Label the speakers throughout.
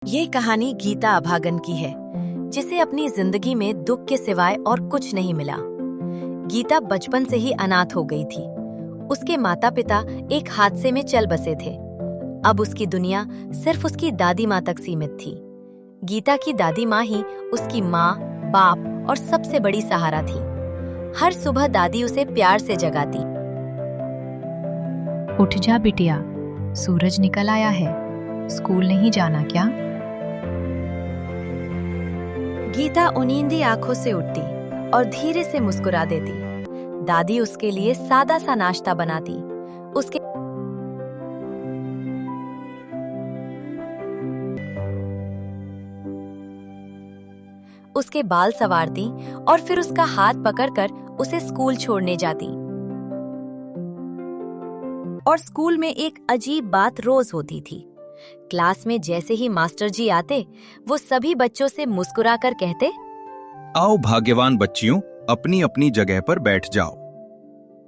Speaker 1: ये कहानी गीता अभागन की है, जिसे अपनी जिंदगी में दुख के सिवाय और कुछ नहीं मिला। गीता बचपन से ही अनाथ हो गई थी। उसके माता पिता एक हादसे में चल बसे थे। अब उसकी दुनिया सिर्फ उसकी दादी माँ तक सीमित थी। गीता की दादी माँ ही उसकी माँ, बाप और सबसे बड़ी सहारा थी। हर सुबह दादी उसे प्यार से जगाती।
Speaker 2: उठ जा बिटिया, सूरज निकल आया है, स्कूल नहीं जाना क्या?
Speaker 1: गीता उनींदी आंखों से उठती और धीरे से मुस्कुरा देती। दादी उसके लिए सादा सा नाश्ता बनाती, उसके बाल संवारती और फिर उसका हाथ पकड़कर उसे स्कूल छोड़ने जाती। और स्कूल में एक अजीब बात रोज होती थी। क्लास में जैसे ही मास्टर जी आते, वो सभी बच्चों से मुस्कुराकर कहते,
Speaker 3: आओ भाग्यवान बच्चियों, अपनी अपनी जगह पर बैठ जाओ।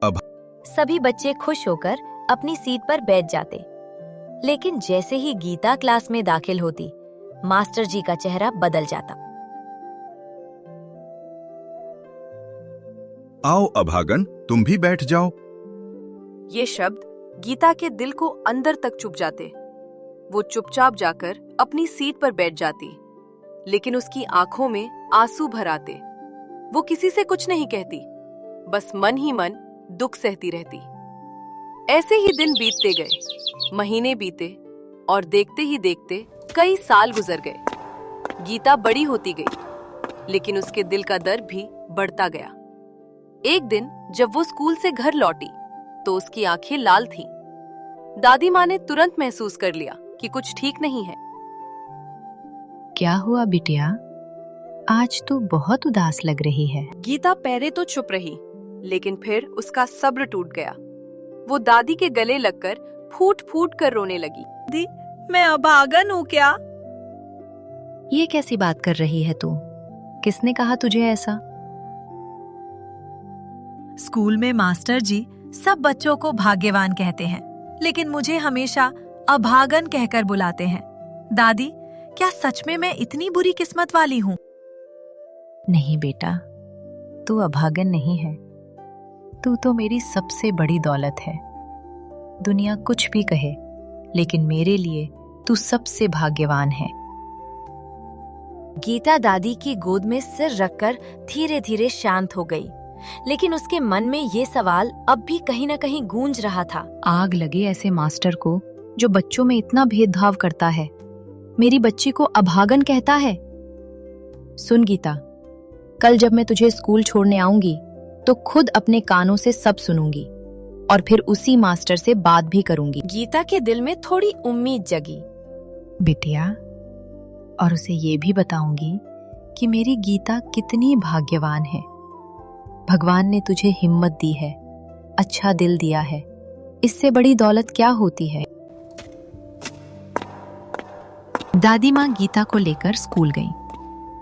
Speaker 3: अब
Speaker 1: सभी बच्चे खुश होकर अपनी सीट पर बैठ जाते। लेकिन जैसे ही गीता क्लास में दाखिल होती, मास्टर जी का चेहरा बदल जाता।
Speaker 3: आओ अभागन, तुम भी बैठ जाओ।
Speaker 4: ये शब्द गीता के दिल को अंदर तक चुभ जाते। वो चुपचाप जाकर अपनी सीट पर बैठ जाती, लेकिन उसकी आंखों में आंसू भर आते। वो किसी से कुछ नहीं कहती, बस मन ही मन दुख सहती रहती। ऐसे ही दिन बीतते गए, महीने बीते और देखते ही देखते कई साल गुजर गए। गीता बड़ी होती गई, लेकिन उसके दिल का दर्द भी बढ़ता गया। एक दिन जब वो स्कूल से घर लौटी तो उसकी आंखें लाल थीं। दादी माँ ने तुरंत महसूस कर लिया कि कुछ ठीक नहीं है।
Speaker 2: क्या हुआ बिटिया? आज तू बहुत उदास लग रही है।
Speaker 4: गीता पहले तो चुप रही, लेकिन फिर उसका सब्र टूट गया। वो दादी के गले लगकर फूट फूट कर रोने लगी। दी, मैं अभागन हूँ क्या?
Speaker 2: ये कैसी बात कर रही है तू? किसने कहा तुझे ऐसा?
Speaker 1: स्कूल में मास्टर जी सब बच्चों को भाग्यवान कहते हैं, लेकिन मुझे हमेशा अभागन कहकर बुलाते हैं। दादी, क्या सच में मैं इतनी बुरी किस्मत वाली हूँ?
Speaker 2: नहीं बेटा, तू अभागन नहीं है। तू तो मेरी सबसे बड़ी दौलत है। दुनिया कुछ भी कहे, लेकिन मेरे लिए तू सबसे भाग्यवान है।
Speaker 1: गीता दादी की गोद में सिर रखकर धीरे धीरे शांत हो गई, लेकिन उसके मन में ये सवाल अब भी कहीं न कहीं गूंज रहा था।
Speaker 2: आग लगे ऐसे मास्टर को जो बच्चों में इतना भेदभाव करता है। मेरी बच्ची को अभागन कहता है। सुन गीता, कल जब मैं तुझे स्कूल छोड़ने आऊंगी तो खुद अपने कानों से सब सुनूंगी और फिर उसी मास्टर से बात भी करूंगी।
Speaker 1: गीता के दिल में थोड़ी उम्मीद जगी।
Speaker 2: बिटिया, और उसे ये भी बताऊंगी कि मेरी गीता कितनी भाग्यवान है। भगवान ने तुझे हिम्मत दी है, अच्छा दिल दिया है। इससे बड़ी दौलत क्या होती है? दादी माँ गीता को लेकर स्कूल गईं।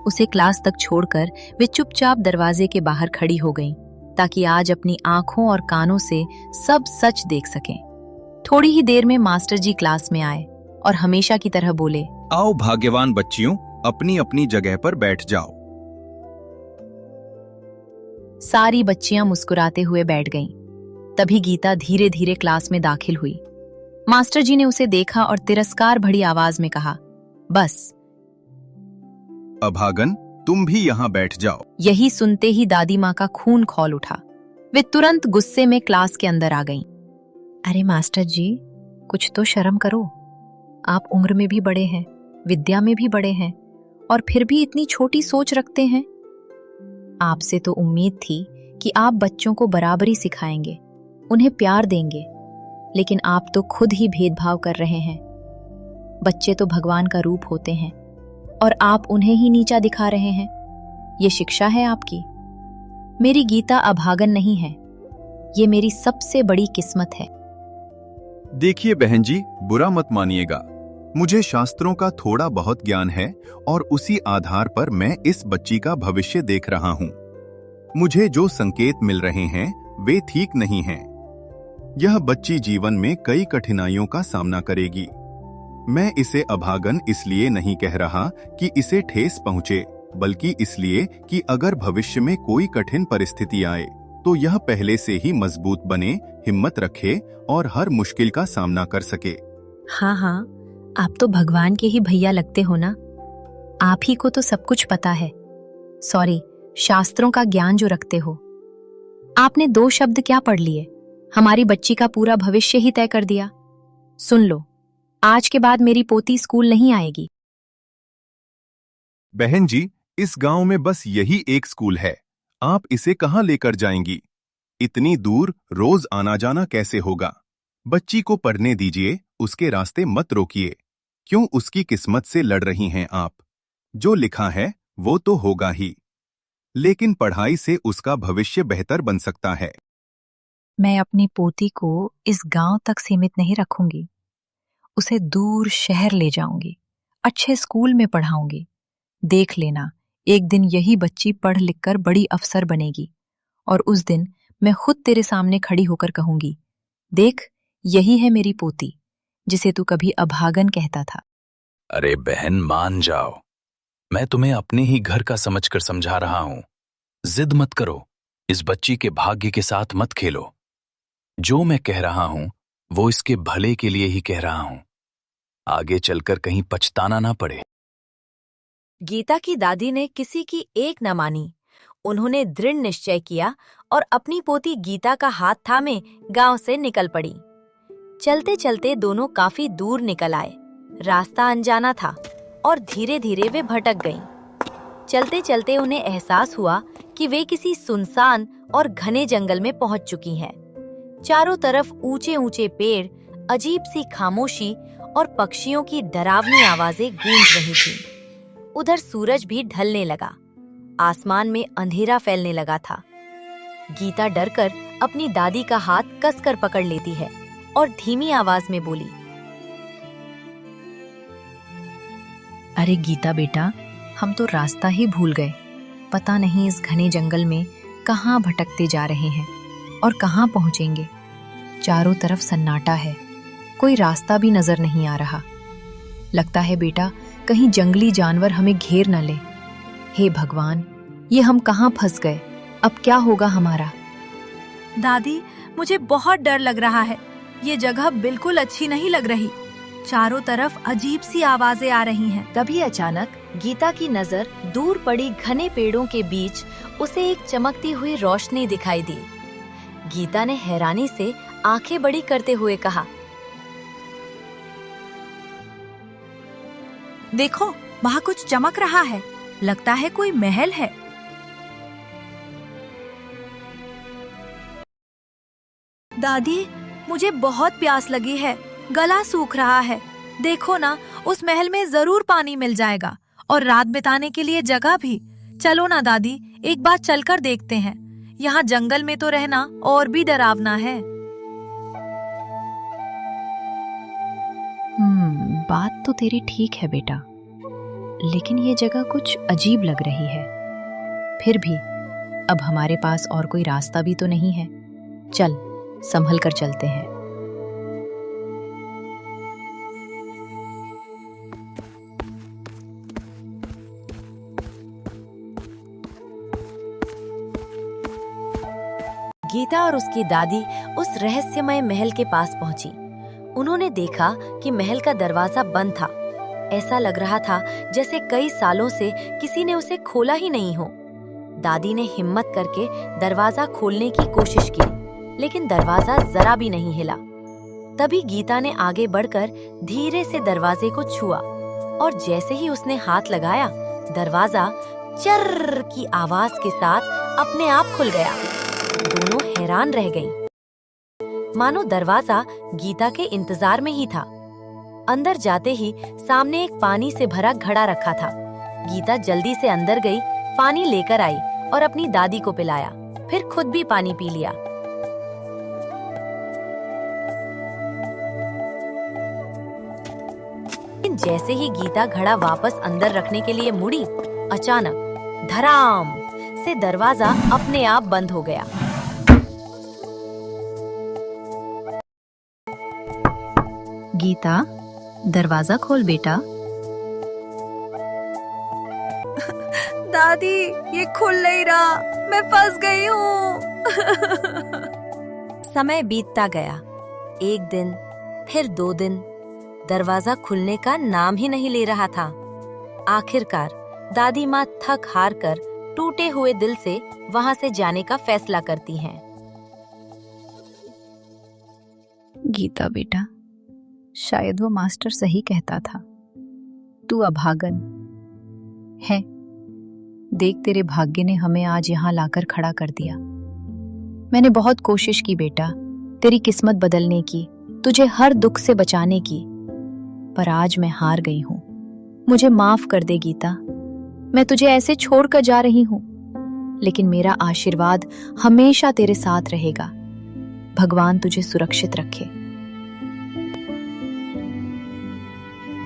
Speaker 2: उसे क्लास तक छोड़कर वे चुपचाप दरवाजे के बाहर खड़ी हो गईं, ताकि आज अपनी आंखों और कानों से सब सच देख सकें। थोड़ी ही देर में मास्टर जी क्लास में आए और हमेशा की तरह बोले,
Speaker 3: आओ भाग्यवान बच्चियों, अपनी अपनी जगह पर बैठ जाओ।
Speaker 2: सारी बच्चियां मुस्कुराते हुए बैठ गईं। तभी गीता धीरे धीरे क्लास में दाखिल हुई। मास्टर जी ने उसे देखा और तिरस्कार भरी आवाज में कहा, बस।
Speaker 3: अभागन, तुम भी यहाँ बैठ जाओ।
Speaker 2: यही सुनते ही दादी माँ का खून खौल उठा। वे तुरंत गुस्से में क्लास के अंदर आ गईं। अरे मास्टर जी, कुछ तो शर्म करो। आप उम्र में भी बड़े हैं, विद्या में भी बड़े हैं, और फिर भी इतनी छोटी सोच रखते हैं। आपसे तो उम्मीद थी कि आप बच्चों को बराबरी सिखाएंगे, उन्हें प्यार देंगे, लेकिन आप तो खुद ही भेदभाव कर रहे हैं। बच्चे तो भगवान का रूप होते हैं और आप उन्हें ही नीचा दिखा रहे हैं। ये शिक्षा है आपकी। मेरी गीता अभागन नहीं है, ये मेरी सबसे बड़ी किस्मत है।
Speaker 3: देखिए बहन जी, बुरा मत मानिएगा। मुझे शास्त्रों का थोड़ा बहुत ज्ञान है और उसी आधार पर मैं इस बच्ची का भविष्य देख रहा हूँ। मुझे जो संकेत मिल रहे हैं वे ठीक नहीं हैं। यह बच्ची जीवन में कई कठिनाइयों का सामना करेगी। मैं इसे अभागन इसलिए नहीं कह रहा कि इसे ठेस पहुंचे, बल्कि इसलिए कि अगर भविष्य में कोई कठिन परिस्थिति आए तो यह पहले से ही मजबूत बने, हिम्मत रखे और हर मुश्किल का सामना कर सके।
Speaker 2: हाँ हाँ, आप तो भगवान के ही भैया लगते हो ना। आप ही को तो सब कुछ पता है। सॉरी, शास्त्रों का ज्ञान जो रखते हो। आपने 2 शब्द क्या पढ़ लिए, हमारी बच्ची का पूरा भविष्य ही तय कर दिया। सुन लो, आज के बाद मेरी पोती स्कूल नहीं आएगी।
Speaker 3: बहन जी, इस गांव में बस यही एक स्कूल है, आप इसे कहां लेकर जाएंगी? इतनी दूर रोज आना जाना कैसे होगा? बच्ची को पढ़ने दीजिए, उसके रास्ते मत रोकिए। क्यों उसकी किस्मत से लड़ रही हैं आप? जो लिखा है वो तो होगा ही, लेकिन पढ़ाई से उसका भविष्य बेहतर बन सकता है।
Speaker 2: मैं अपनी पोती को इस गांव तक सीमित नहीं रखूंगी। उसे दूर शहर ले जाऊंगी, अच्छे स्कूल में पढ़ाऊंगी। देख लेना, एक दिन यही बच्ची पढ़ लिखकर बड़ी अफसर बनेगी और उस दिन मैं खुद तेरे सामने खड़ी होकर कहूंगी, देख, यही है मेरी पोती जिसे तू कभी अभागन कहता था।
Speaker 5: अरे बहन, मान जाओ, मैं तुम्हें अपने ही घर का समझकर समझा रहा हूं। जिद मत करो, इस बच्ची के भाग्य के साथ मत खेलो। जो मैं कह रहा हूं वो इसके भले के लिए ही कह रहा हूं, आगे चलकर कहीं पछताना ना पड़े।
Speaker 1: गीता की दादी ने किसी की एक न मानी। उन्होंने दृढ़ निश्चय किया और अपनी पोती गीता का हाथ थामे गांव से निकल पड़ी। चलते चलते दोनों काफी दूर निकल आए। रास्ता अनजाना था और धीरे धीरे वे भटक गईं। चलते चलते उन्हें एहसास हुआ कि वे किसी सुनसान और घने जंगल में पहुंच चुकी हैं। चारों तरफ ऊंचे ऊंचे पेड़, अजीब सी खामोशी और पक्षियों की डरावनी आवाजें गूंज रही थीं। उधर सूरज भी ढलने लगा, आसमान में अंधेरा फैलने लगा था। गीता डरकर अपनी दादी का हाथ कसकर पकड़ लेती है और धीमी आवाज में बोली,
Speaker 2: अरे गीता बेटा, हम तो रास्ता ही भूल गए। पता नहीं इस घने जंगल में कहाँ भटकते जा रहे हैं और कहाँ पहुँचेंगे। चारों तरफ सन्नाटा है, कोई रास्ता भी नजर नहीं आ रहा। लगता है बेटा कहीं जंगली जानवर हमें घेर न ले। हे भगवान, ये हम कहाँ फंस गए, अब क्या होगा हमारा?
Speaker 6: दादी, मुझे बहुत डर लग रहा है। ये जगह बिल्कुल अच्छी नहीं लग रही। चारों तरफ अजीब सी आवाजें आ रही हैं।
Speaker 1: तभी अचानक गीता की नजर दूर पड़ी घने पेड़ों के बीच उसे एक चमकती हुई रोशनी दिखाई दी। गीता ने हैरानी से आंखें बड़ी करते हुए कहा,
Speaker 6: देखो, वहाँ कुछ चमक रहा है। लगता है कोई महल है। दादी, मुझे बहुत प्यास लगी है, गला सूख रहा है। देखो ना, उस महल में जरूर पानी मिल जाएगा और रात बिताने के लिए जगह भी। चलो ना दादी, एक बार चलकर देखते हैं। यहाँ जंगल में तो रहना और भी डरावना है।
Speaker 2: बात तो तेरी ठीक है बेटा, लेकिन ये जगह कुछ अजीब लग रही है। फिर भी अब हमारे पास और कोई रास्ता भी तो नहीं है। चल, संभल कर चलते हैं।
Speaker 1: गीता और उसकी दादी उस रहस्यमय महल के पास पहुंची। उन्होंने देखा कि महल का दरवाजा बंद था। ऐसा लग रहा था जैसे कई सालों से किसी ने उसे खोला ही नहीं हो। दादी ने हिम्मत करके दरवाजा खोलने की कोशिश की, लेकिन दरवाजा जरा भी नहीं हिला। तभी गीता ने आगे बढ़कर धीरे से दरवाजे को छुआ और जैसे ही उसने हाथ लगाया, दरवाजा चर्र की आवाज के साथ अपने आप खुल गया। दोनों हैरान रह गईं। मानो दरवाजा गीता के इंतजार में ही था। अंदर जाते ही सामने एक पानी से भरा घड़ा रखा था। गीता जल्दी से अंदर गई, पानी लेकर आई और अपनी दादी को पिलाया, फिर खुद भी पानी पी लिया। लेकिन जैसे ही गीता घड़ा वापस अंदर रखने के लिए मुड़ी, अचानक धड़ाम से दरवाजा अपने आप बंद हो गया।
Speaker 2: गीता, दरवाजा खोल बेटा।
Speaker 6: दादी, ये खुल नहीं रहा, मैं फंस गई हूँ।
Speaker 1: समय बीतता गया। एक दिन, फिर 2 दिन, दरवाजा खुलने का नाम ही नहीं ले रहा था। आखिरकार दादी माँ थक हार कर टूटे हुए दिल से वहां से जाने का फैसला करती हैं।
Speaker 2: गीता बेटा, शायद वो मास्टर सही कहता था। तू अभागन है। देख, तेरे भाग्य ने हमें आज यहाँ लाकर खड़ा कर दिया। मैंने बहुत कोशिश की बेटा, तेरी किस्मत बदलने की, तुझे हर दुख से बचाने की, पर आज मैं हार गई हूँ। मुझे माफ कर दे गीता। मैं तुझे ऐसे छोड़कर जा रही हूँ, लेकिन मेरा आशीर्वाद हमेशा तेरे साथ रहेगा। भगवान तुझे सुरक्षित रखे।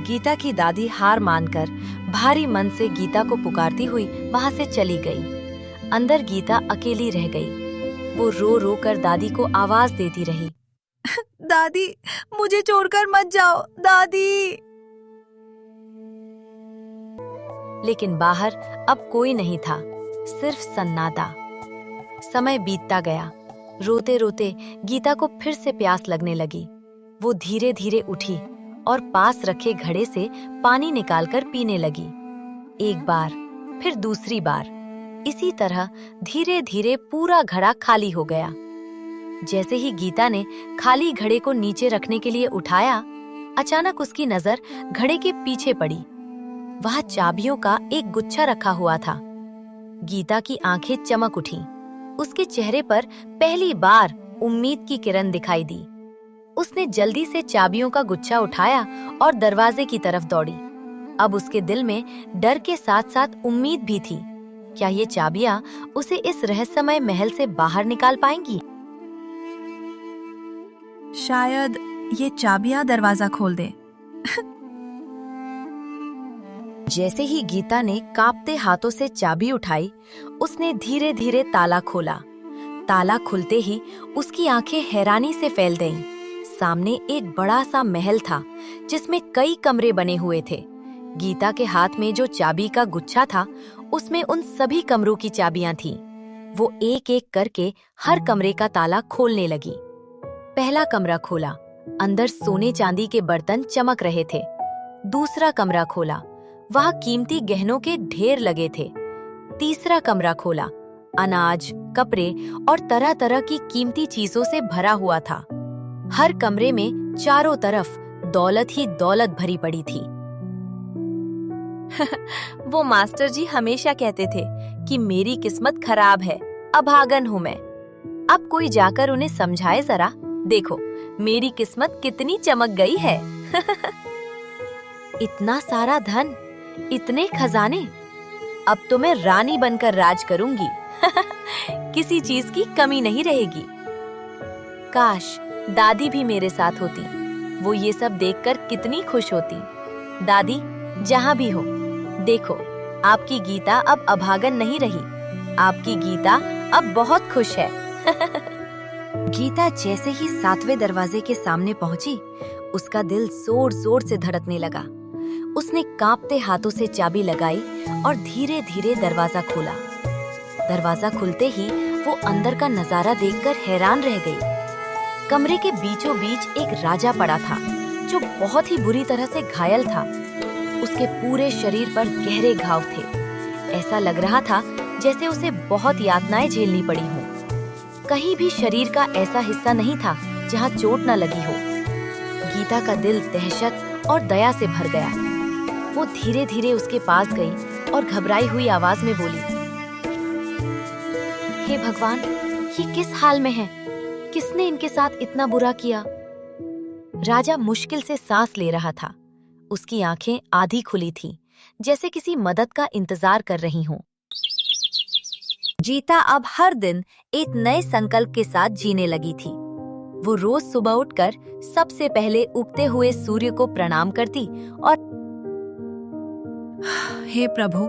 Speaker 1: गीता की दादी हार मानकर भारी मन से गीता को पुकारती हुई वहां से चली गई। अंदर गीता अकेली रह गई। वो रो रो कर दादी को आवाज देती रही,
Speaker 6: दादी, मुझे छोड़कर मत जाओ, दादी।
Speaker 1: लेकिन बाहर अब कोई नहीं था, सिर्फ सन्नाटा। समय बीतता गया। रोते रोते गीता को फिर से प्यास लगने लगी। वो धीरे धीरे उठी और पास रखे घड़े से पानी निकालकर पीने लगी। एक बार, फिर दूसरी बार। इसी तरह धीरे धीरे पूरा घड़ा खाली हो गया। जैसे ही गीता ने खाली घड़े को नीचे रखने के लिए उठाया, अचानक उसकी नजर घड़े के पीछे पड़ी। वहां चाबियों का एक गुच्छा रखा हुआ था। गीता की आंखें चमक उठीं। उसके चेहरे पर पहली बार उम्मीद की किरण दिखाई दी। उसने जल्दी से चाबियों का गुच्छा उठाया और दरवाजे की तरफ दौड़ी। अब उसके दिल में डर के साथ साथ उम्मीद भी थी। क्या ये चाबियां उसे इस रहस्यमय महल से बाहर निकाल पाएंगी?
Speaker 6: शायद ये चाबियां दरवाजा खोल दे।
Speaker 1: जैसे ही गीता ने कांपते हाथों से चाबी उठाई, उसने धीरे धीरे ताला खोला। ताला खुलते ही उसकी आंखें हैरानी से फैल गईं। सामने एक बड़ा सा महल था, जिसमें कई कमरे बने हुए थे। गीता के हाथ में जो चाबी का गुच्छा था, उसमें उन सभी कमरों की चाबियां थीं। वो एक एक करके हर कमरे का ताला खोलने लगी। पहला कमरा खोला, अंदर सोने चांदी के बर्तन चमक रहे थे। दूसरा कमरा खोला, वहां कीमती गहनों के ढेर लगे थे। तीसरा कमरा खोला, अनाज, कपड़े और तरह तरह की कीमती चीजों से भरा हुआ था। हर कमरे में चारों तरफ दौलत ही दौलत भरी पड़ी थी। वो मास्टर जी हमेशा कहते थे कि मेरी किस्मत खराब है, अभागन हूँ मैं। अब कोई जाकर उन्हें समझाए जरा। देखो, मेरी किस्मत कितनी चमक गई है। इतना सारा धन, इतने खजाने, अब तो मैं रानी बनकर राज करूंगी। किसी चीज की कमी नहीं रहेगी। काश दादी भी मेरे साथ होती, वो ये सब देखकर कितनी खुश होती। दादी, जहाँ भी हो, देखो, आपकी गीता अब अभागन नहीं रही। आपकी गीता अब बहुत खुश है। गीता जैसे ही 7वें दरवाजे के सामने पहुंची, उसका दिल जोर जोर से धड़कने लगा। उसने कांपते हाथों से चाबी लगाई और धीरे धीरे दरवाजा खोला। दरवाजा खुलते ही वो अंदर का नजारा देखकर हैरान रह गई। कमरे के बीचों बीच एक राजा पड़ा था, जो बहुत ही बुरी तरह से घायल था। उसके पूरे शरीर पर गहरे घाव थे। ऐसा लग रहा था जैसे उसे बहुत यातनाएं झेलनी पड़ी हों। कहीं भी शरीर का ऐसा हिस्सा नहीं था जहां चोट न लगी हो। गीता का दिल दहशत और दया से भर गया। वो धीरे धीरे उसके पास गई और घबराई हुई आवाज में बोली, हे भगवान, ये किस हाल में है? किसने इनके साथ इतना बुरा किया? राजा मुश्किल से सांस ले रहा था। उसकी आंखें आधी खुली थीं, जैसे किसी मदद का इंतजार कर रही हों। गीता अब हर दिन एक नए संकल्प के साथ जीने लगी थी। वो रोज सुबह उठकर सबसे पहले उगते हुए सूर्य को प्रणाम करती और
Speaker 6: हे प्रभु,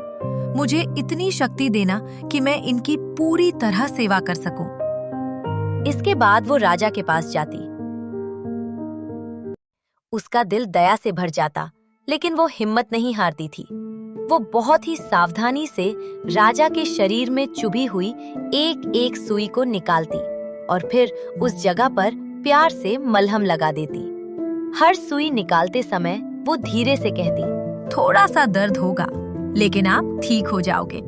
Speaker 6: मुझे इतनी शक्ति देना कि मैं इनकी पूरी तरह सेवा कर सकूं।
Speaker 1: इसके बाद वो राजा के पास जाती। उसका दिल दया से भर जाता, लेकिन वो हिम्मत नहीं हारती थी। वो बहुत ही सावधानी से राजा के शरीर में चुभी हुई एक एक सुई को निकालती और फिर उस जगह पर प्यार से मलहम लगा देती। हर सुई निकालते समय वो धीरे से कहती,
Speaker 6: थोड़ा सा दर्द होगा, लेकिन आप ठीक हो जाओगे।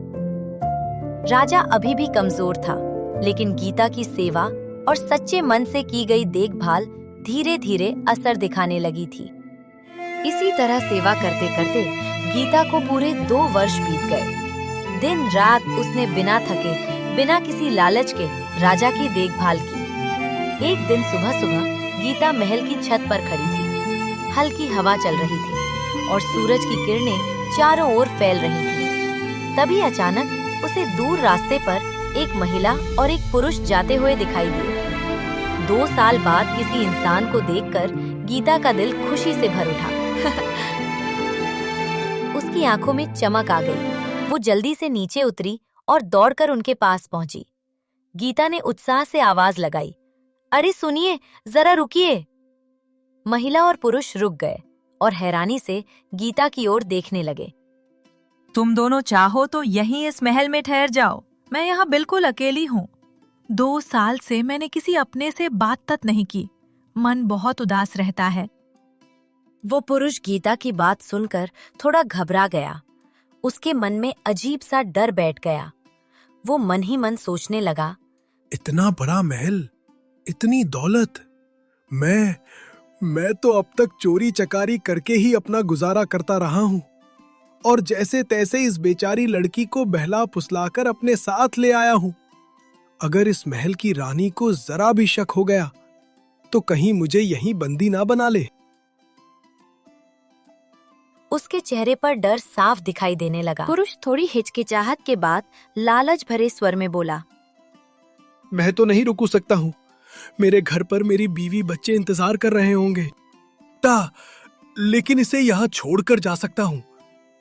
Speaker 1: राजा अभी भी कमजोर था, लेकिन गीता की सेवा और सच्चे मन से की गई देखभाल धीरे धीरे असर दिखाने लगी थी। इसी तरह सेवा करते करते गीता को पूरे 2 वर्ष बीत गए। दिन रात उसने बिना थके, बिना किसी लालच के राजा की देखभाल की। एक दिन सुबह सुबह गीता महल की छत पर खड़ी थी। हल्की हवा चल रही थी और सूरज की किरणें चारों ओर फैल रही थी। तभी अचानक उसे दूर रास्ते पर एक महिला और एक पुरुष जाते हुए दिखाई दिए। 2 साल बाद किसी इंसान को देखकर गीता का दिल खुशी से भर उठा। उसकी आंखों में चमक आ गई। वो जल्दी से नीचे उतरी और दौड़कर उनके पास पहुंची। गीता ने उत्साह से आवाज लगाई, अरे सुनिए, जरा रुकिए। महिला और पुरुष रुक गए और हैरानी से गीता की ओर देखने लगे।
Speaker 6: तुम दोनों चाहो तो यहीं इस महल में ठहर जाओ। मैं यहाँ बिल्कुल अकेली हूँ। 2 साल से मैंने किसी अपने से बात तक नहीं की। मन बहुत उदास रहता है।
Speaker 1: वो पुरुष गीता की बात सुनकर थोड़ा घबरा गया। उसके मन में अजीब सा डर बैठ गया। वो मन ही मन सोचने लगा,
Speaker 7: इतना बड़ा महल, इतनी दौलत, मैं तो अब तक चोरी चकारी करके ही अपना गुजारा करता रहा हूँ और जैसे तैसे इस बेचारी लड़की को बहला फुसलाकर अपने साथ ले आया हूँ। अगर इस महल की रानी को जरा भी शक हो गया तो कहीं मुझे यहीं बंदी ना बना ले।
Speaker 1: उसके चेहरे पर डर साफ दिखाई देने लगा। पुरुष थोड़ी हिचकिचाहट के बाद लालच भरे स्वर में बोला,
Speaker 7: मैं तो नहीं रुक सकता हूँ। मेरे घर पर मेरी बीवी बच्चे इंतजार कर रहे होंगे, लेकिन इसे यहाँ छोड़कर जा सकता हूँ।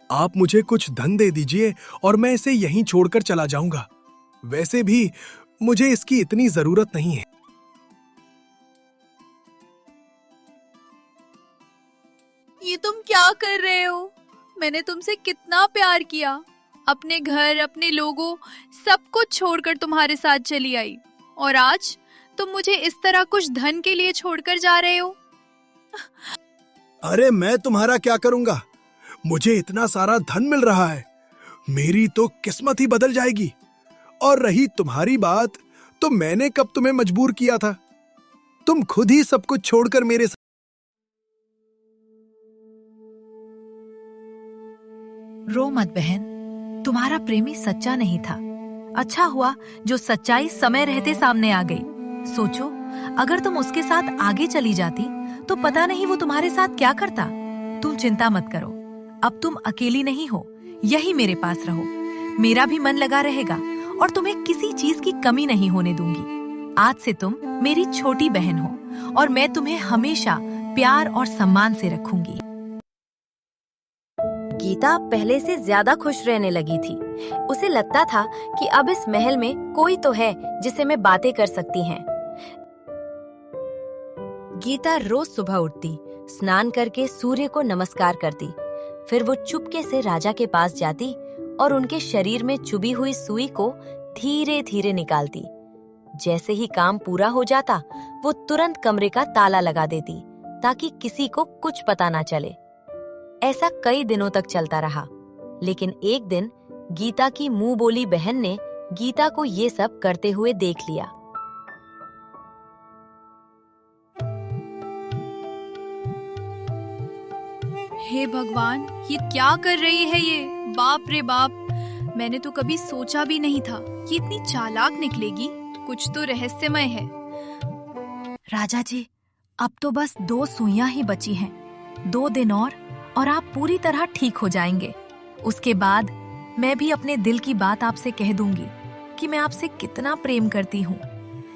Speaker 7: आप मुझे कुछ धन दे दीजिए और मैं इसे यहीं छोड़कर चला जाऊंगा। वैसे भी मुझे इसकी इतनी जरूरत नहीं है।
Speaker 8: ये तुम क्या कर रहे हो? मैंने तुमसे कितना प्यार किया। अपने घर, अपने लोगों, सब कुछ छोड़कर तुम्हारे साथ चली आई और आज तुम मुझे इस तरह कुछ धन के लिए छोड़कर जा रहे हो।
Speaker 7: अरे मैं तुम्हारा क्या करूंगा? मुझे इतना सारा धन मिल रहा है, मेरी तो किस्मत ही बदल जाएगी। और रही तुम्हारी बात, तो मैंने कब तुम्हें मजबूर किया था? तुम खुद ही सब कुछ छोड़कर मेरे साथ।
Speaker 6: रो मत बहन, तुम्हारा प्रेमी सच्चा नहीं था। अच्छा हुआ जो सच्चाई समय रहते सामने आ गई। सोचो, अगर तुम उसके साथ आगे चली जाती तो पता नहीं वो तुम्हारे साथ क्या करता। तुम चिंता मत करो, अब तुम अकेली नहीं हो। यही मेरे पास रहो, मेरा भी मन लगा रहेगा और तुम्हें किसी चीज की कमी नहीं होने दूंगी। आज से तुम मेरी छोटी बहन हो और मैं तुम्हें हमेशा प्यार और सम्मान से रखूंगी।
Speaker 1: गीता पहले से ज्यादा खुश रहने लगी थी। उसे लगता था कि अब इस महल में कोई तो है जिसे मैं बातें कर सकती हैं। गीता रोज सुबह उठती, स्नान करके सूर्य को नमस्कार करती, फिर वो चुपके से राजा के पास जाती और उनके शरीर में चुभी हुई सुई को धीरे धीरे निकालती। जैसे ही काम पूरा हो जाता, वो तुरंत कमरे का ताला लगा देती ताकि किसी को कुछ पता ना चले। ऐसा कई दिनों तक चलता रहा, लेकिन एक दिन गीता की मुंह बोली बहन ने गीता को ये सब करते हुए देख लिया।
Speaker 8: हे भगवान, ये क्या कर रही है ये? बाप रे बाप, मैंने तो कभी सोचा भी नहीं था कि इतनी चालाक निकलेगी। कुछ तो रहस्यमय है।
Speaker 6: राजा जी, अब तो बस 2 सुइयां ही बची हैं। 2 दिन और आप पूरी तरह ठीक हो जाएंगे। उसके बाद मैं भी अपने दिल की बात आपसे कह दूंगी कि मैं आपसे कितना प्रेम करती हूँ।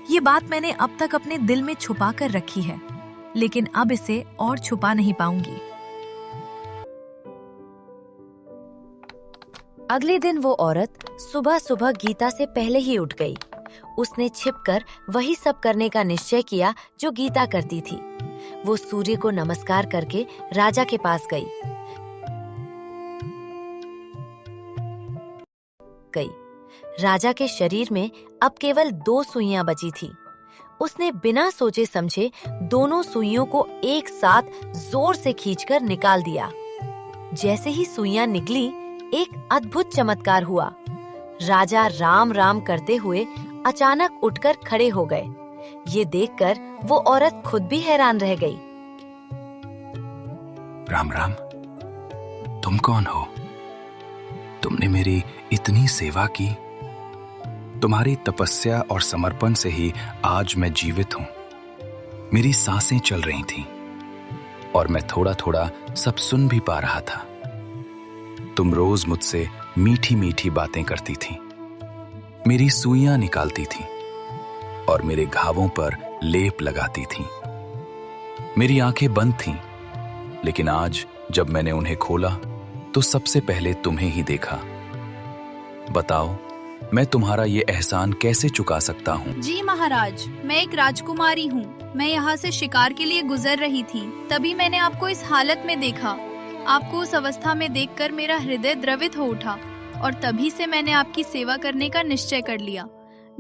Speaker 6: ये बात मैंने अब तक अपने दिल में छुपा कर रखी है, लेकिन अब इसे और छुपा नहीं पाऊंगी।
Speaker 1: अगले दिन वो औरत सुबह सुबह गीता से पहले ही उठ गई। उसने छिपकर वही सब करने का निश्चय किया जो गीता करती थी। वो सूर्य को नमस्कार करके राजा के पास गई। राजा के शरीर में अब केवल 2 सुइयां बची थी। उसने बिना सोचे समझे दोनों सुइयों को एक साथ जोर से खींचकर निकाल दिया। जैसे ही सुइयां निकली, एक अद्भुत चमत्कार हुआ। राजा राम राम करते हुए अचानक उठकर खड़े हो गए। ये देखकर वो औरत खुद भी हैरान रह गई।
Speaker 5: राम राम, तुम कौन हो? तुमने मेरी इतनी सेवा की। तुम्हारी तपस्या और समर्पण से ही आज मैं जीवित हूं। मेरी सांसें चल रही थीं और मैं थोड़ा थोड़ा सब सुन भी पा रहा था। तुम रोज मुझसे मीठी मीठी बातें करती थी, मेरी सुइयां निकालती थी और मेरे घावों पर लेप लगाती थी। मेरी आंखें बंद थीं, लेकिन आज जब मैंने उन्हें खोला तो सबसे पहले तुम्हें ही देखा। बताओ, मैं तुम्हारा ये एहसान कैसे चुका सकता हूँ?
Speaker 8: जी महाराज, मैं एक राजकुमारी हूँ। मैं यहाँ से शिकार के लिए गुजर रही थी, तभी मैंने आपको इस हालत में देखा। आपको उस अवस्था में देखकर मेरा हृदय द्रवित हो उठा और तभी से मैंने आपकी सेवा करने का निश्चय कर लिया।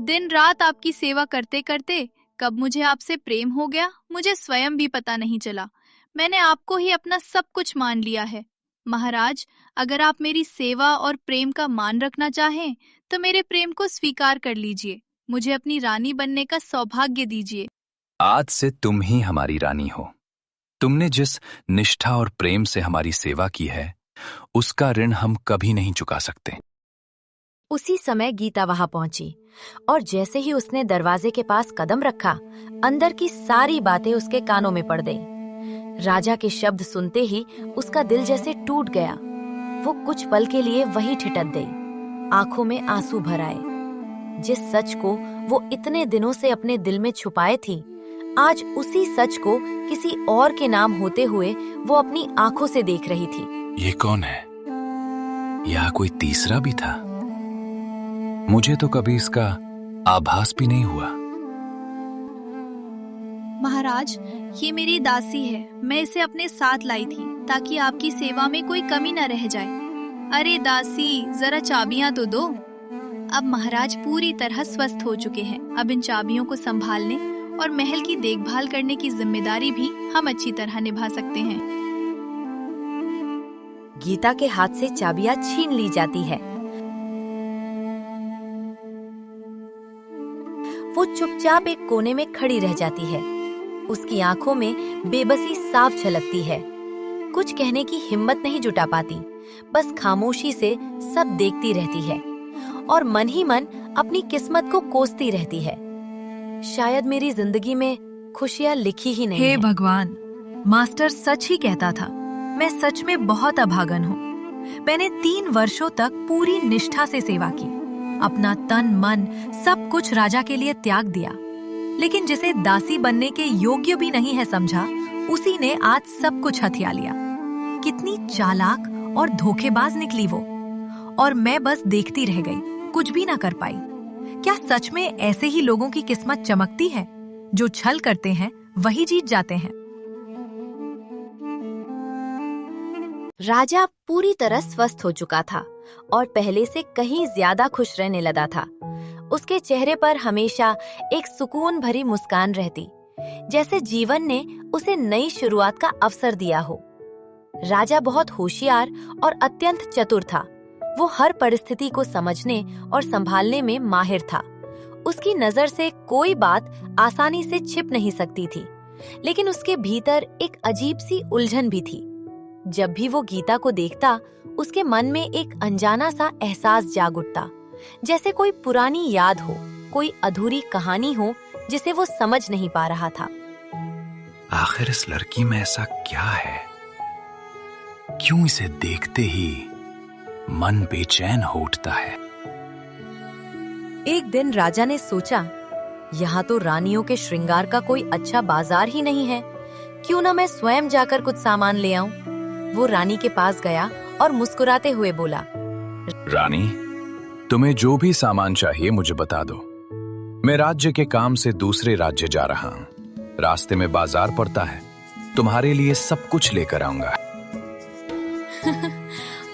Speaker 8: दिन रात आपकी सेवा करते करते कब मुझे आपसे प्रेम हो गया, मुझे स्वयं भी पता नहीं चला। मैंने आपको ही अपना सब कुछ मान लिया है। महाराज, अगर आप मेरी सेवा और प्रेम का मान रखना चाहें तो मेरे प्रेम को स्वीकार कर लीजिए। मुझे अपनी रानी बनने का सौभाग्य दीजिए।
Speaker 5: आज से तुम ही हमारी रानी हो। तुमने जिस निष्ठा और प्रेम से हमारी सेवा की है, उसका ऋण हम कभी नहीं चुका सकते।
Speaker 1: उसी समय गीता वहां पहुंची और जैसे ही उसने दरवाजे के पास कदम रखा, अंदर की सारी बातें उसके कानों में पड़ गईं। राजा के शब्द सुनते ही उसका दिल जैसे टूट गया। वो कुछ पल के लिए वही ठिठक गई, आंखों में आंसू भर आए। जिस सच को वो इतने दिनों से अपने दिल में छुपाए थी, आज उसी सच को किसी और के नाम होते हुए वो अपनी आंखों से देख रही थी।
Speaker 5: ये कौन है? यहाँ कोई तीसरा भी था? मुझे तो कभी इसका आभास भी नहीं हुआ।
Speaker 8: महाराज, ये मेरी दासी है। मैं इसे अपने साथ लाई थी ताकि आपकी सेवा में कोई कमी न रह जाए। अरे दासी, जरा चाबियां तो दो। अब महाराज पूरी तरह स्वस्थ हो चुके हैं। अब इन चाबियों को संभालने और महल की देखभाल करने की जिम्मेदारी भी हम अच्छी तरह निभा सकते हैं।
Speaker 1: गीता के हाथ से चाबियां छीन ली जाती है। वो चुपचाप एक कोने में खड़ी रह जाती है। उसकी आंखों में बेबसी साफ झलकती है। कुछ कहने की हिम्मत नहीं जुटा पाती, बस खामोशी से सब देखती रहती है और मन ही मन अपनी किस्मत को कोसती रहती है। शायद मेरी जिंदगी में खुशियां लिखी ही नहीं
Speaker 6: हे
Speaker 1: है।
Speaker 6: भगवान, मास्टर सच ही कहता था। मैं सच में बहुत अभागन हूँ। मैंने 3 वर्षों तक पूरी निष्ठा से सेवा की, अपना तन मन सब कुछ राजा के लिए त्याग दिया, लेकिन जिसे दासी बनने के योग्य भी नहीं है समझा, उसी ने आज सब कुछ हथिया लिया। कितनी चालाक और धोखेबाज निकली वो, और मैं बस देखती रह गई, कुछ भी ना कर पाई। क्या सच में ऐसे ही लोगों की किस्मत चमकती है? जो छल करते हैं वही जीत जाते हैं।
Speaker 1: राजा पूरी तरह स्वस्थ हो चुका था और पहले से कहीं ज्यादा खुश रहने लगा था। उसके चेहरे पर हमेशा एक सुकून भरी मुस्कान रहती, जैसे जीवन ने उसे नई शुरुआत का अवसर दिया हो। राजा बहुत होशियार और अत्यंत चतुर था। वो हर परिस्थिति को समझने और संभालने में माहिर था। उसकी नजर से कोई बात आसानी से छिप नहीं सकती थी, लेकिन उसके भीतर एक अजीब सी उलझन भी थी। जब भी वो गीता को देखता, उसके मन में एक अनजाना सा एहसास जाग उठता, जैसे कोई पुरानी याद हो, कोई अधूरी कहानी हो जिसे वो समझ नहीं पा रहा था।
Speaker 5: आखिर इस लड़की में ऐसा क्या है? क्यों इसे देखते ही मन बेचैन हो उठता है?
Speaker 1: एक दिन राजा ने सोचा, यहाँ तो रानियों के श्रृंगार का कोई अच्छा बाजार ही नहीं है, क्यों ना मैं स्वयं जाकर कुछ सामान ले आऊं। वो रानी के पास गया और मुस्कुराते हुए बोला,
Speaker 5: रानी, तुम्हें जो भी सामान चाहिए मुझे बता दो। मैं राज्य के काम से दूसरे राज्य जा रहा हूँ। रास्ते में बाजार पड़ता है, तुम्हारे लिए सब कुछ लेकर आऊंगा।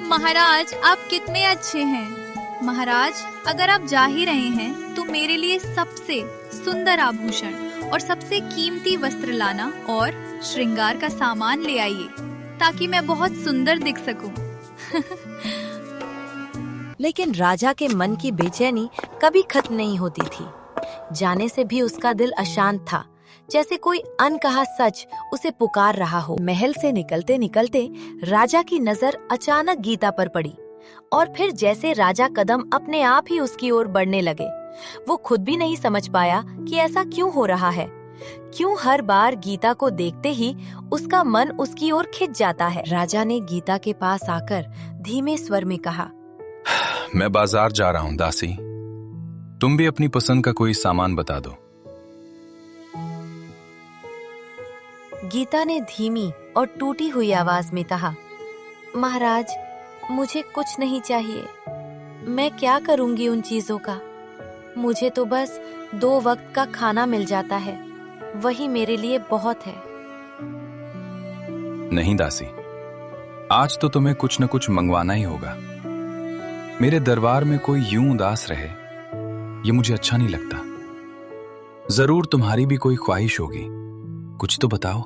Speaker 8: महाराज, आप कितने अच्छे हैं। महाराज, अगर आप जा ही रहे हैं तो मेरे लिए सबसे सुंदर आभूषण और सबसे कीमती वस्त्र लाना और श्रृंगार का सामान ले आइए ताकि मैं बहुत सुंदर दिख सकूं।
Speaker 1: लेकिन राजा के मन की बेचैनी कभी खत्म नहीं होती थी। जाने से भी उसका दिल अशांत था, जैसे कोई अनकहा सच उसे पुकार रहा हो। महल से निकलते निकलते राजा की नजर अचानक गीता पर पड़ी और फिर जैसे राजा कदम अपने आप ही उसकी ओर बढ़ने लगे। वो खुद भी नहीं समझ पाया कि ऐसा क्यों हो रहा है। क्यों हर बार गीता को देखते ही उसका मन उसकी ओर खिंच जाता है। राजा ने गीता के पास आकर धीमे स्वर में कहा,
Speaker 5: मैं बाजार जा रहा हूं दासी, तुम भी अपनी पसंद का कोई सामान बता दो।
Speaker 1: गीता ने धीमी और टूटी हुई आवाज में कहा, महाराज, मुझे कुछ नहीं चाहिए। मैं क्या करूंगी उन चीजों का। मुझे तो बस 2 वक्त का खाना मिल जाता है, वही मेरे लिए बहुत है।
Speaker 5: नहीं दासी, आज तो तुम्हें कुछ न कुछ मंगवाना ही होगा। मेरे दरबार में कोई यूं उदास रहे, ये मुझे अच्छा नहीं लगता। जरूर तुम्हारी भी कोई ख्वाहिश होगी, कुछ तो बताओ।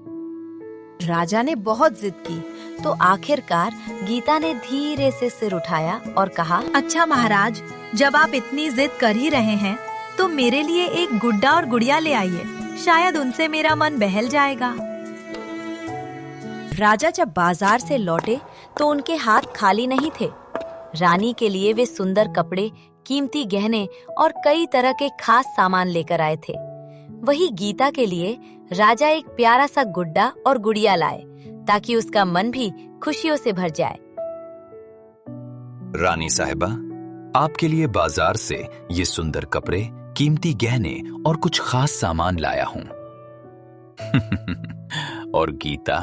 Speaker 1: राजा ने बहुत जिद की तो आखिरकार गीता ने धीरे से सिर उठाया और कहा,
Speaker 6: अच्छा महाराज, जब आप इतनी जिद कर ही रहे हैं तो मेरे लिए एक गुड्डा और गुड़िया ले आइए, शायद उनसे मेरा मन बहल जाएगा।
Speaker 1: राजा जब बाजार से लौटे तो उनके हाथ खाली नहीं थे। रानी के लिए वे सुंदर कपड़े, कीमती गहने और कई तरह के खास सामान लेकर आए थे। वही गीता के लिए राजा एक प्यारा सा गुड्डा और गुड़िया लाए ताकि उसका मन भी खुशियों से भर जाए।
Speaker 5: रानी साहिबा, आपके लिए बाजार से ये सुंदर कपड़े, कीमती गहने और कुछ खास सामान लाया हूं। और गीता,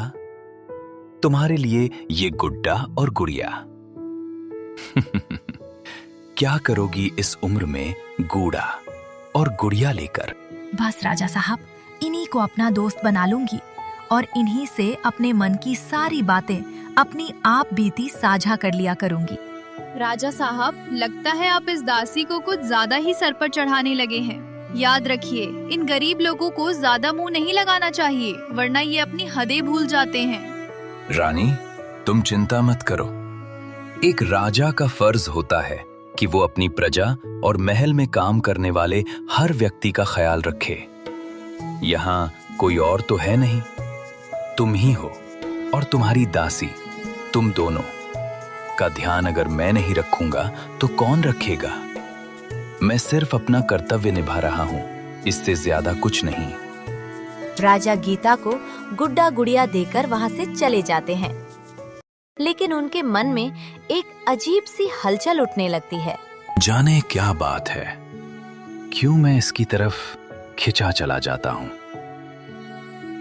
Speaker 5: तुम्हारे लिए ये गुड्डा और गुड़िया। क्या करोगी इस उम्र में गूढ़ा और गुड़िया लेकर?
Speaker 6: बस राजा साहब, इन्हीं को अपना दोस्त बना लूंगी और इन्हीं से अपने मन की सारी बातें अपनी आप बीती साझा कर लिया करूंगी।
Speaker 8: राजा साहब, लगता है आप इस दासी को कुछ ज्यादा ही सर पर चढ़ाने लगे हैं। याद रखिए, इन गरीब लोगों को ज्यादा मुंह नहीं लगाना चाहिए, वरना ये अपनी हदें भूल जाते हैं।
Speaker 5: रानी, तुम चिंता मत करो। एक राजा का फर्ज होता है कि वो अपनी प्रजा और महल में काम करने वाले हर व्यक्ति का ख्याल रखे। यहाँ कोई और तो है नहीं, तुम ही हो और तुम्हारी दासी। तुम दोनों का ध्यान अगर मैं नहीं रखूंगा तो कौन रखेगा? मैं सिर्फ अपना कर्तव्य निभा रहा हूँ, इससे ज्यादा कुछ नहीं।
Speaker 1: राजा गीता को गुड्डा गुड़िया देकर वहां से चले जाते हैं, लेकिन उनके मन में एक अजीब सी हलचल उठने लगती है।
Speaker 5: जाने क्या बात है, क्यों मैं इसकी तरफ खिंचा चला जाता हूं।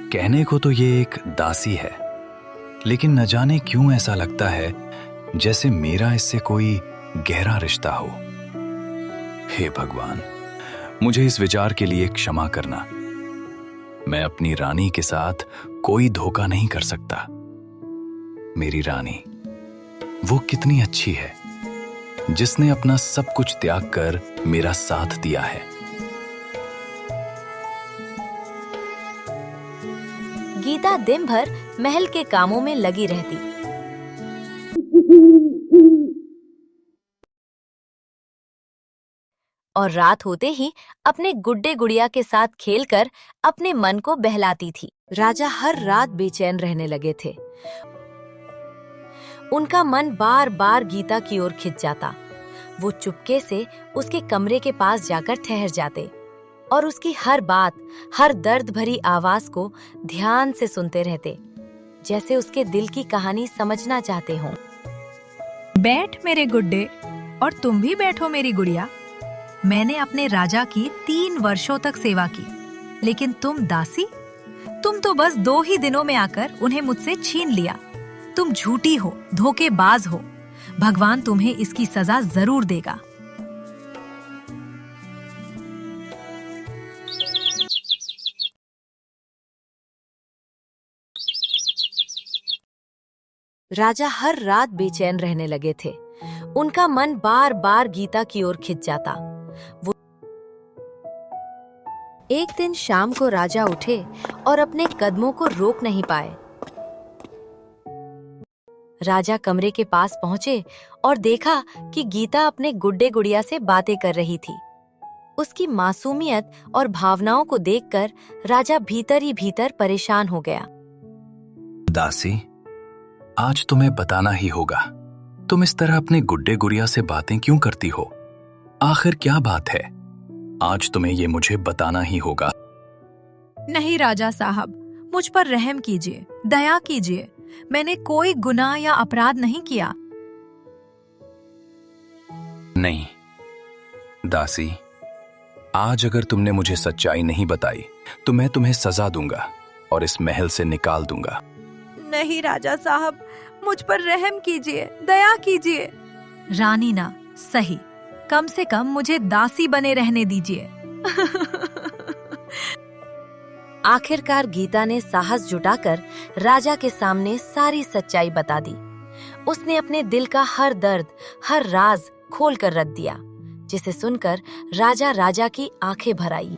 Speaker 5: कहने को तो ये एक दासी है, लेकिन न जाने क्यों ऐसा लगता है जैसे मेरा इससे कोई गहरा रिश्ता हो। हे भगवान, मुझे इस विचार के लिए क्षमा करना। मैं अपनी रानी के साथ कोई धोखा नहीं कर सकता। मेरी रानी, वो कितनी अच्छी है जिसने अपना सब कुछ त्याग कर मेरा साथ दिया है।
Speaker 1: गीता दिन भर महल के कामों में लगी रहती। और रात होते ही अपने गुड्डे गुड़िया के साथ खेलकर अपने मन को बहलाती थी। राजा हर रात बेचैन रहने लगे थे। उनका मन बार बार गीता की ओर खिंच जाता। वो चुपके से उसके कमरे के पास जाकर ठहर जाते और उसकी हर बात, हर दर्द भरी आवाज को ध्यान से सुनते रहते, जैसे उसके दिल की कहानी समझना चाहते हों।
Speaker 6: बैठ मेरे गुड्डे, और तुम भी बैठो मेरी गुड़िया। मैंने अपने राजा की 3 वर्षों तक सेवा की, लेकिन तुम दासी, तुम तो बस 2 ही दिनों में आकर उन्हें मुझसे छीन लिया। तुम झूठी हो, धोखेबाज हो। भगवान तुम्हें इसकी सजा जरूर देगा।
Speaker 1: राजा हर रात बेचैन रहने लगे थे। उनका मन बार बार गीता की ओर खिंच जाता। वो एक दिन शाम को राजा उठे और अपने कदमों को रोक नहीं पाए। राजा कमरे के पास पहुंचे और देखा कि गीता अपने गुड्डे गुड़िया से बातें कर रही थी। उसकी मासूमियत और भावनाओं को देखकर राजा भीतर ही भीतर परेशान हो गया।
Speaker 5: दासी, आज तुम्हें बताना ही होगा, तुम इस तरह अपने गुड्डे गुड़िया से बातें क्यों करती हो? आखिर क्या बात है? आज तुम्हें ये मुझे बताना ही होगा।
Speaker 6: नहीं राजा साहब, मुझ पर रहम कीजिए, दया कीजिए। मैंने कोई गुनाह या अपराध नहीं किया।
Speaker 5: नहीं दासी, आज अगर तुमने मुझे सच्चाई नहीं बताई तो मैं तुम्हें सजा दूंगा और इस महल से निकाल दूंगा।
Speaker 6: नहीं राजा साहब, मुझ पर रहम कीजिए, दया कीजिए। रानी ना सही, कम से कम मुझे दासी बने रहने दीजिए।
Speaker 1: आखिरकार गीता ने साहस जुटाकर राजा के सामने सारी सच्चाई बता दी। उसने अपने दिल का हर दर्द, हर राज खोल कर रख दिया, जिसे सुनकर राजा की आंखें भर आई।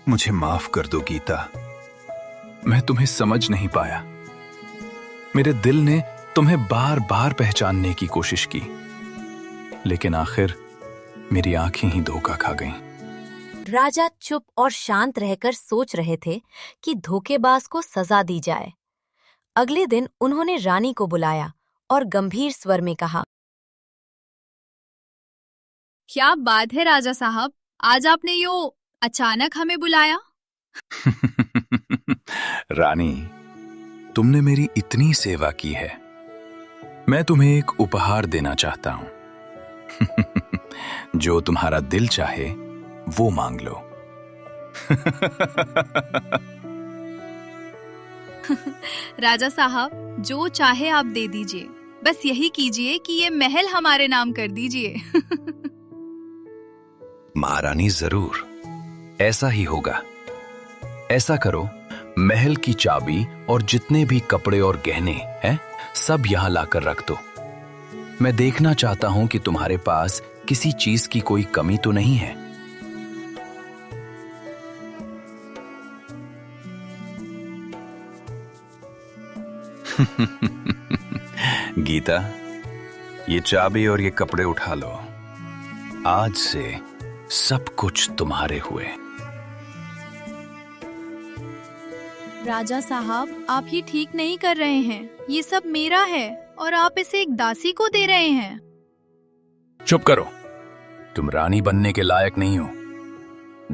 Speaker 5: मुझे माफ कर दो गीता, मैं तुम्हें समझ नहीं पाया। मेरे दिल ने तुम्हें बार बार पहचानने की कोशिश की, लेकिन आखिर मेरी आंखें ही धोखा खा गईं।
Speaker 1: राजा चुप और शांत रहकर सोच रहे थे कि धोखेबाज को सजा दी जाए। अगले दिन उन्होंने रानी को बुलाया और गंभीर स्वर में कहा,
Speaker 8: क्या बात है राजा साहब, आज आपने यो अचानक हमें बुलाया?
Speaker 5: रानी, तुमने मेरी इतनी सेवा की है, मैं तुम्हें एक उपहार देना चाहता हूं। जो तुम्हारा दिल चाहे वो मांग लो।
Speaker 8: राजा साहब, जो चाहे आप दे दीजिए, बस यही कीजिए कि ये महल हमारे नाम कर दीजिए।
Speaker 5: महारानी, जरूर ऐसा ही होगा। ऐसा करो, महल की चाबी और जितने भी कपड़े और गहने हैं सब यहां लाकर रख दो। मैं देखना चाहता हूं कि तुम्हारे पास किसी चीज की कोई कमी तो नहीं है। गीता, ये चाबी और ये कपड़े उठा लो। आज से सब कुछ तुम्हारे हुए।
Speaker 8: राजा साहब, आप ये ठीक नहीं कर रहे हैं। ये सब मेरा है और आप इसे एक दासी को दे रहे हैं।
Speaker 5: चुप करो, तुम रानी बनने के लायक नहीं हो,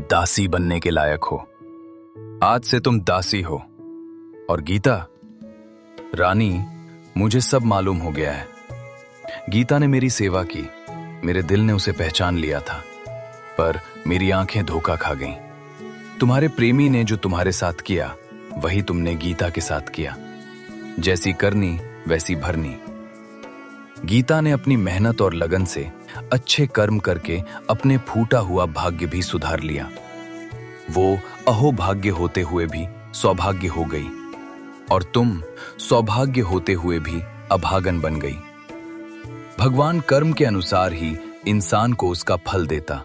Speaker 5: दासी बनने के लायक हो। आज से तुम दासी हो। और गीता, रानी, मुझे सब मालूम हो गया है। गीता ने मेरी सेवा की, मेरे दिल ने उसे पहचान लिया था, पर मेरी आंखें धोखा खा गईं। तुम्हारे प्रेमी ने जो तुम्हारे साथ किया वही तुमने गीता के साथ किया। जैसी करनी वैसी भरनी। गीता ने अपनी मेहनत और लगन से अच्छे कर्म करके अपने फूटा हुआ भाग्य भी सुधार लिया। वो अहोभाग्य होते हुए भी सौभाग्य हो गई और तुम सौभाग्य होते हुए भी अभागन बन गई। भगवान कर्म के अनुसार ही इंसान को उसका फल देता।